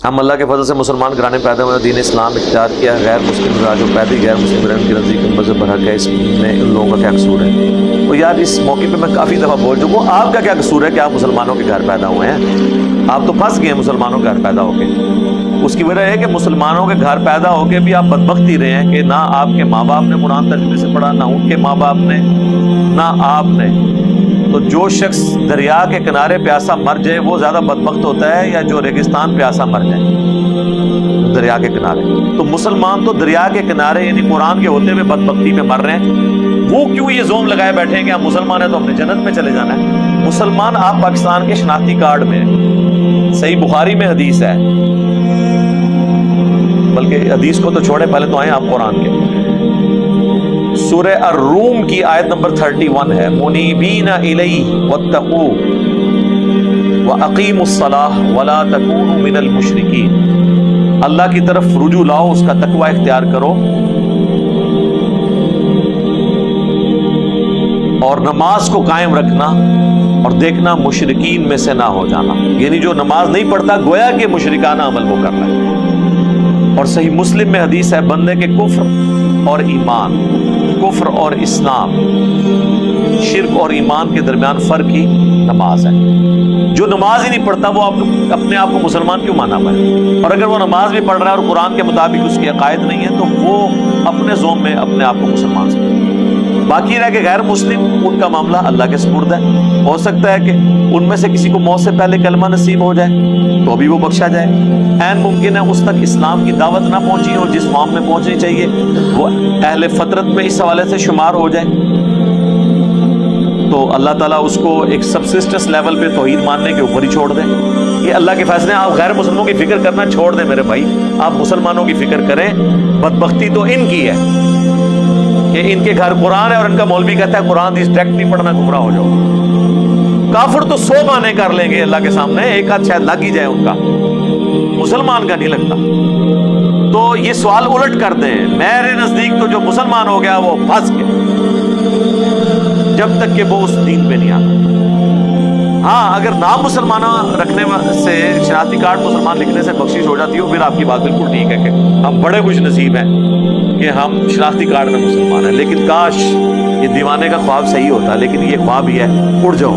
ہم اللہ کے فضل سے مسلمان گھرانے پیدا ہوئے، دین اسلام اختیار کیا، غیر مسلم راج و پیدی غیر مسلم رہنے کی نزدیک مذہب بھرا ہے، اس میں ان لوگوں کا کیا قصور ہے؟ تو یار اس موقع پہ میں کافی دفعہ بول چکا ہوں، آپ کا کیا قصور ہے کہ آپ مسلمانوں کے گھر پیدا ہوئے ہیں؟ آپ تو پھنس گئے ہیں مسلمانوں کے گھر پیدا ہو کے۔ اس کی وجہ ہے کہ مسلمانوں کے گھر پیدا ہو کے بھی آپ بدبخت ہی رہے ہیں کہ نہ آپ کے ماں باپ نے قرآن ترجمے سے پڑھا، نہ ان کے ماں باپ نے، نہ آپ نے۔ تو جو شخص دریا کے کنارے پیاسا مر جائے وہ زیادہ بدبخت ہوتا ہے یا جو ریگستان پیاسا مر جائے دریا کے کنارے؟ تو مسلمان تو دریا کے کنارے یعنی قرآن کے ہوتے ہوئے بدبختی میں مر رہے ہیں۔ وہ کیوں یہ زوم لگائے بیٹھے ہیں کہ ہم مسلمان ہیں تو ہم نے جنت میں چلے جانا ہے؟ مسلمان آپ پاکستان کے شناختی کارڈ میں، صحیح بخاری میں حدیث ہے، بلکہ حدیث کو تو چھوڑے، پہلے تو آئیں آپ قرآن کے۔ سورہ الروم کی آیت نمبر 31 ہے، منیبین الیہ واتقوا واقیموا الصلاۃ ولا تکونوا من المشرکین۔ اللہ کی طرف رجوع لاؤ، اس کا تقوی اختیار کرو اور نماز کو قائم رکھنا، اور دیکھنا مشرکین میں سے نہ ہو جانا، یعنی جو نماز نہیں پڑھتا گویا کہ مشرکانہ عمل وہ کر رہا ہے۔ اور صحیح مسلم میں حدیث ہے، بندے کے کفر اور ایمان، کفر اور اسلام، شرک اور ایمان کے درمیان فرق ہی نماز ہے۔ جو نماز ہی نہیں پڑھتا وہ اپنے آپ کو مسلمان کیوں مانا ہوا ہے؟ اور اگر وہ نماز بھی پڑھ رہا ہے اور قرآن کے مطابق اس کے عقائد نہیں ہے تو وہ اپنے زوم میں اپنے آپ کو مسلمان سمجھتا ہے۔ باقی رہ کے غیر مسلم، ان کا معاملہ اللہ کے سپرد ہے۔ ہو سکتا ہے کہ ان میں سے کسی کو موت سے پہلے کلمہ نصیب ہو جائے تو بھی وہ بخشا جائے، عین ممکن ہے اس تک اسلام کی دعوت نہ پہنچی ہو جس فارم میں پہنچنی چاہیے، وہ اہل فطرت میں اس حوالے سے شمار ہو جائے، تو اللہ تعالیٰ اس کو ایک سبسسٹنس لیول پہ توحید ماننے کے اوپر ہی چھوڑ دیں۔ یہ اللہ کے فیصلے ہیں، آپ غیر مسلموں کی فکر کرنا چھوڑ دیں میرے بھائی، آپ مسلمانوں کی فکر کریں۔ بدبختی تو ان کی ہے کہ ان کے گھر قرآن ہے اور ان کا مولوی کہتا ہے قرآن حدیث ڈائریکٹ نہیں پڑھنا، گمراہ ہو جاؤ۔ کافر تو 100 بہانے کر لیں گے اللہ کے سامنے، ایک آدھ شاید لگ ہی جائے ان کا، مسلمان کا نہیں لگتا۔ تو یہ سوال الٹ کر دیں، میرے نزدیک تو جو مسلمان ہو گیا وہ پھنس گیا جب تک کہ وہ اس دین پہ نہیں آتا۔ ہاں اگر نام مسلمانہ رکھنے سے، شناختی کارڈ مسلمان لکھنے سے بخشش ہو جاتی ہو، پھر آپ کی بات بالکل ٹھیک ہے کہ ہم بڑے خوش نصیب ہیں کہ ہم شناختی کارڈ میں مسلمان ہیں، لیکن کاش یہ دیوانے کا خواب صحیح ہوتا، لیکن یہ خواب ہی ہے، اڑ جاؤ۔